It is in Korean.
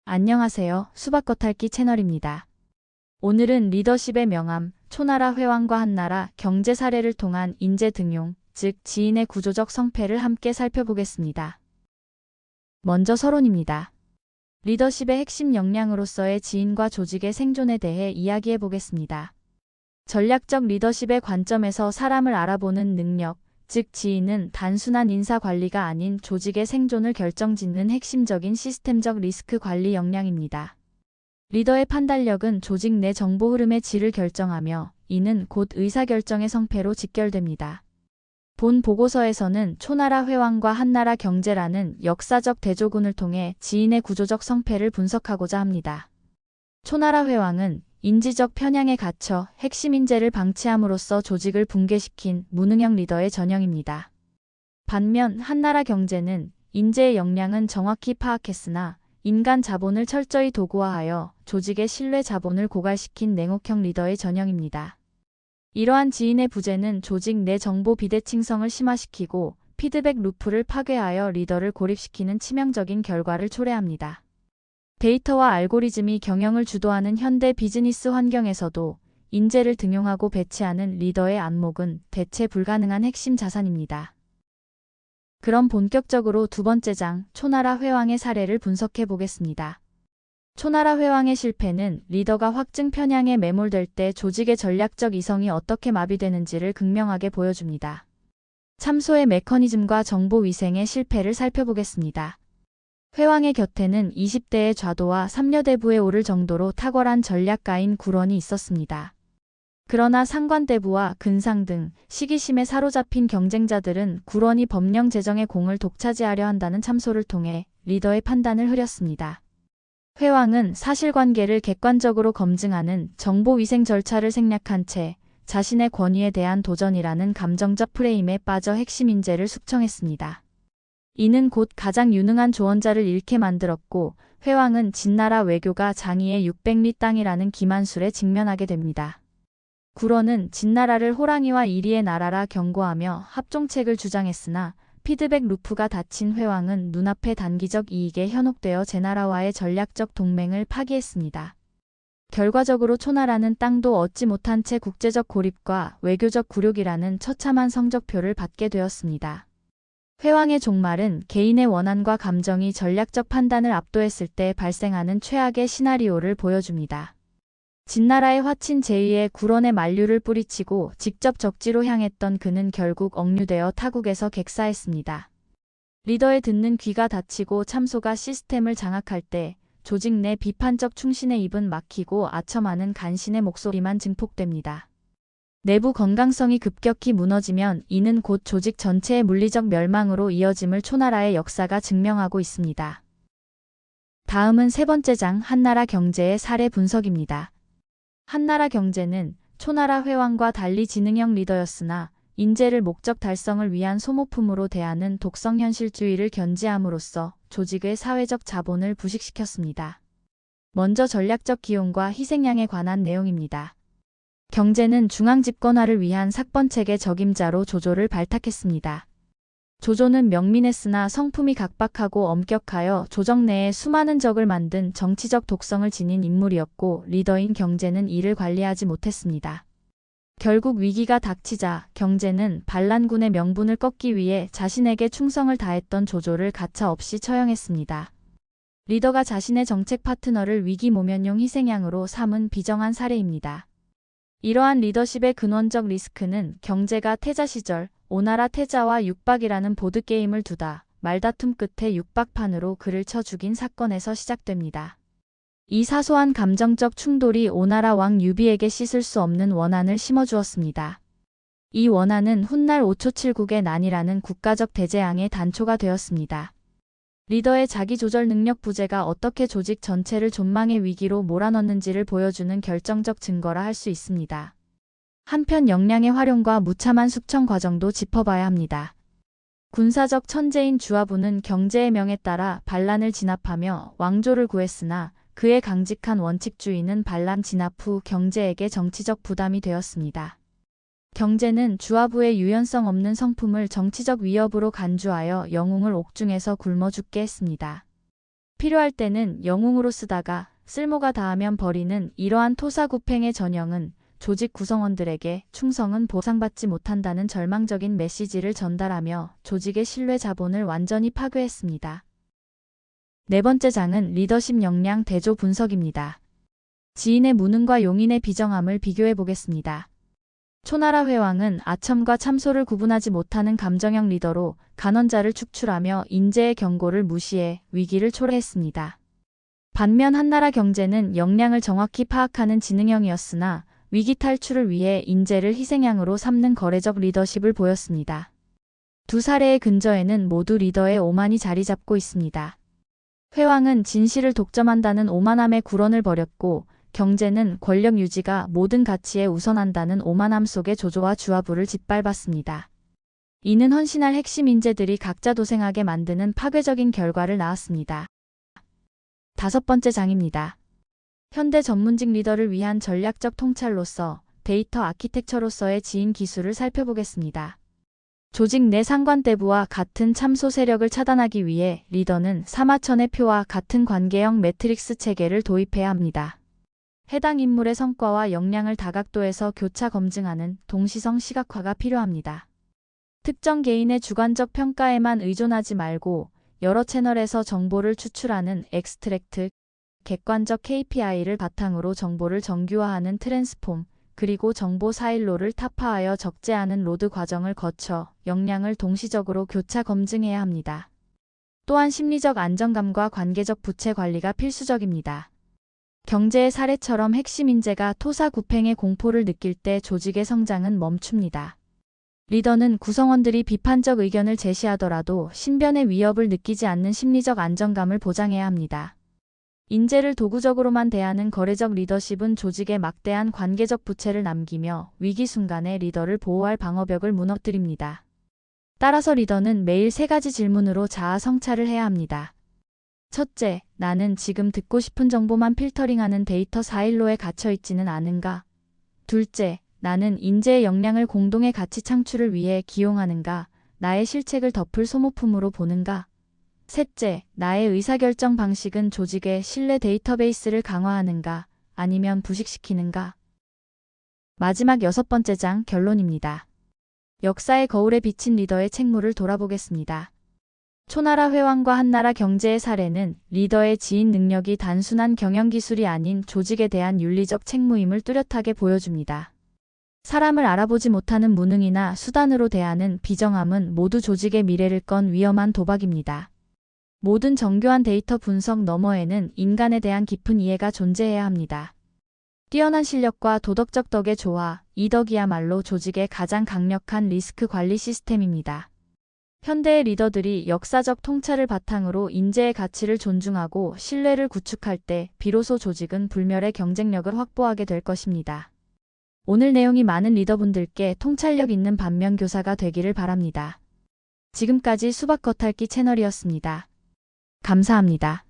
안녕하세요. 수박겉핥기 채널입니다. 오늘은 리더십의 명암, 초나라 회왕과 한나라 경제 사례를 통한 인재 등용, 즉 지인의 구조적 성패를 함께 살펴보겠습니다. 먼저 서론입니다. 리더십의 핵심 역량으로서의 지인과 조직의 생존에 대해 이야기해 보겠습니다. 전략적 리더십의 관점에서 사람을 알아보는 능력, 즉 지인은 단순한 인사 관리가 아닌 조직의 생존을 결정짓는 핵심적인 시스템적 리스크 관리 역량입니다. 리더의 판단력은 조직 내 정보 흐름의 질을 결정하며 이는 곧 의사결정의 성패로 직결됩니다. 본 보고서에서는 초나라 회왕과 한나라 경제라는 역사적 대조군을 통해 지인의 구조적 성패를 분석하고자 합니다. 초나라 회왕은 인지적 편향에 갇혀 핵심 인재를 방치함으로써 조직을 붕괴시킨 무능형 리더의 전형입니다. 반면 한나라 경제는 인재의 역량은 정확히 파악했으나 인간 자본을 철저히 도구화하여 조직의 신뢰 자본을 고갈시킨 냉혹형 리더의 전형입니다. 이러한 지인의 부재는 조직 내 정보 비대칭성을 심화시키고 피드백 루프를 파괴하여 리더를 고립시키는 치명적인 결과를 초래합니다. 데이터와 알고리즘이 경영을 주도하는 현대 비즈니스 환경에서도 인재를 등용하고 배치하는 리더의 안목은 대체 불가능한 핵심 자산입니다. 그럼 본격적으로 두 번째 장, 초나라 회왕의 사례를 분석해 보겠습니다. 초나라 회왕의 실패는 리더가 확증 편향에 매몰될 때 조직의 전략적 이성이 어떻게 마비되는지를 극명하게 보여줍니다. 참소의 메커니즘과 정보 위생의 실패를 살펴보겠습니다. 회왕의 곁에는 20대의 좌도와 삼려대부에 오를 정도로 탁월한 전략가인 굴원이 있었습니다. 그러나 상관대부와 근상 등 시기심에 사로잡힌 경쟁자들은 굴원이 법령 제정의 공을 독차지하려 한다는 참소를 통해 리더의 판단을 흐렸습니다. 회왕은 사실관계를 객관적으로 검증하는 정보위생 절차를 생략한 채 자신의 권위에 대한 도전이라는 감정적 프레임에 빠져 핵심 인재를 숙청했습니다. 이는 곧 가장 유능한 조언자를 잃게 만들었고 회왕은 진나라 외교가 장의의 600리 땅이라는 기만술에 직면하게 됩니다. 굴원은 진나라를 호랑이와 이리의 나라라 경고하며 합종책을 주장했으나 피드백 루프가 닫힌 회왕은 눈앞의 단기적 이익에 현혹되어 제나라와의 전략적 동맹을 파기했습니다. 결과적으로 초나라는 땅도 얻지 못한 채 국제적 고립과 외교적 굴욕이라는 처참한 성적표를 받게 되었습니다. 회왕의 종말은 개인의 원한과 감정이 전략적 판단을 압도했을 때 발생하는 최악의 시나리오를 보여줍니다. 진나라의 화친 제위에 굴원의 만류를 뿌리치고 직접 적지로 향했던 그는 결국 억류되어 타국에서 객사했습니다. 리더의 듣는 귀가 닫히고 참소가 시스템을 장악할 때 조직 내 비판적 충신의 입은 막히고 아첨하는 간신의 목소리만 증폭됩니다. 내부 건강성이 급격히 무너지면 이는 곧 조직 전체의 물리적 멸망으로 이어짐을 초나라의 역사가 증명하고 있습니다. 다음은 세 번째 장, 한나라 경제의 사례 분석입니다. 한나라 경제는 초나라 회왕과 달리 지능형 리더였으나 인재를 목적 달성을 위한 소모품으로 대하는 독성 현실주의를 견지함으로써 조직의 사회적 자본을 부식시켰습니다. 먼저 전략적 기용과 희생양에 관한 내용입니다. 경제는 중앙집권화를 위한 삭번책의 적임자로 조조를 발탁했습니다. 조조는 명민했으나 성품이 각박하고 엄격하여 조정 내에 수많은 적을 만든 정치적 독성을 지닌 인물이었고 리더인 경제는 이를 관리하지 못했습니다. 결국 위기가 닥치자 경제는 반란군의 명분을 꺾기 위해 자신에게 충성을 다했던 조조를 가차없이 처형했습니다. 리더가 자신의 정책 파트너를 위기 모면용 희생양으로 삼은 비정한 사례입니다. 이러한 리더십의 근원적 리스크는 경제가 태자 시절 오나라 태자와 육박이라는 보드게임을 두다 말다툼 끝에 육박판으로 그를 쳐 죽인 사건에서 시작됩니다. 이 사소한 감정적 충돌이 오나라 왕 유비에게 씻을 수 없는 원한을 심어주었습니다. 이 원한은 훗날 5초7국의 난이라는 국가적 대재앙의 단초가 되었습니다. 리더의 자기조절 능력 부재가 어떻게 조직 전체를 존망의 위기로 몰아넣는지를 보여주는 결정적 증거라 할 수 있습니다. 한편 역량의 활용과 무참한 숙청 과정도 짚어봐야 합니다. 군사적 천재인 주하부는 경제의 명에 따라 반란을 진압하며 왕조를 구했으나 그의 강직한 원칙주의는 반란 진압 후 경제에게 정치적 부담이 되었습니다. 경제는 주하부의 유연성 없는 성품을 정치적 위협으로 간주하여 영웅을 옥중에서 굶어 죽게 했습니다. 필요할 때는 영웅으로 쓰다가 쓸모가 닿으면 버리는 이러한 토사구팽의 전형은 조직 구성원들에게 충성은 보상받지 못한다는 절망적인 메시지를 전달하며 조직의 신뢰 자본을 완전히 파괴했습니다. 네 번째 장은 리더십 역량 대조 분석입니다. 지인의 무능과 용인의 비정함을 비교해 보겠습니다. 초나라 회왕은 아첨과 참소를 구분하지 못하는 감정형 리더로 간원자를 축출하며 인재의 경고를 무시해 위기를 초래했습니다. 반면 한나라 경제는 역량을 정확히 파악하는 지능형이었으나 위기 탈출을 위해 인재를 희생양으로 삼는 거래적 리더십을 보였습니다. 두 사례의 근저에는 모두 리더의 오만이 자리 잡고 있습니다. 회왕은 진실을 독점한다는 오만함의 구런을 벌였고 경제는 권력 유지가 모든 가치에 우선한다는 오만함 속의 조조와 주화부를 짓밟았습니다. 이는 헌신할 핵심 인재들이 각자 도생하게 만드는 파괴적인 결과를 낳았습니다. 다섯 번째 장입니다. 현대 전문직 리더를 위한 전략적 통찰로서 데이터 아키텍처로서의 지인 기술을 살펴보겠습니다. 조직 내 상관대부와 같은 참소 세력을 차단하기 위해 리더는 사마천의 표와 같은 관계형 매트릭스 체계를 도입해야 합니다. 해당 인물의 성과와 역량을 다각도에서 교차 검증하는 동시성 시각화가 필요합니다. 특정 개인의 주관적 평가에만 의존하지 말고 여러 채널에서 정보를 추출하는 엑스트랙트, 객관적 KPI를 바탕으로 정보를 정규화하는 트랜스폼, 그리고 정보 사일로를 타파하여 적재하는 로드 과정을 거쳐 역량을 동시적으로 교차 검증해야 합니다. 또한 심리적 안정감과 관계적 부채 관리가 필수적입니다. 경제의 사례처럼 핵심 인재가 토사구팽의 공포를 느낄 때 조직의 성장은 멈춥니다. 리더는 구성원들이 비판적 의견을 제시하더라도 신변의 위협을 느끼지 않는 심리적 안정감을 보장해야 합니다. 인재를 도구적으로만 대하는 거래적 리더십은 조직에 막대한 관계적 부채를 남기며 위기 순간에 리더를 보호할 방어벽을 무너뜨립니다. 따라서 리더는 매일 세 가지 질문으로 자아 성찰을 해야 합니다. 첫째, 나는 지금 듣고 싶은 정보만 필터링하는 데이터 사일로에 갇혀 있지는 않은가? 둘째, 나는 인재의 역량을 공동의 가치 창출을 위해 기용하는가? 나의 실책을 덮을 소모품으로 보는가? 셋째, 나의 의사결정 방식은 조직의 신뢰 데이터베이스를 강화하는가? 아니면 부식시키는가? 마지막 여섯 번째 장 결론입니다. 역사의 거울에 비친 리더의 책무를 돌아보겠습니다. 초나라 회왕과 한나라 경제의 사례는 리더의 지인 능력이 단순한 경영기술이 아닌 조직에 대한 윤리적 책무임을 뚜렷하게 보여줍니다. 사람을 알아보지 못하는 무능이나 수단으로 대하는 비정함은 모두 조직의 미래를 건 위험한 도박입니다. 모든 정교한 데이터 분석 너머에는 인간에 대한 깊은 이해가 존재해야 합니다. 뛰어난 실력과 도덕적 덕의 조화, 이 덕이야말로 조직의 가장 강력한 리스크 관리 시스템입니다. 현대의 리더들이 역사적 통찰을 바탕으로 인재의 가치를 존중하고 신뢰를 구축할 때 비로소 조직은 불멸의 경쟁력을 확보하게 될 것입니다. 오늘 내용이 많은 리더분들께 통찰력 있는 반면교사가 되기를 바랍니다. 지금까지 수박 겉핥기 채널이었습니다. 감사합니다.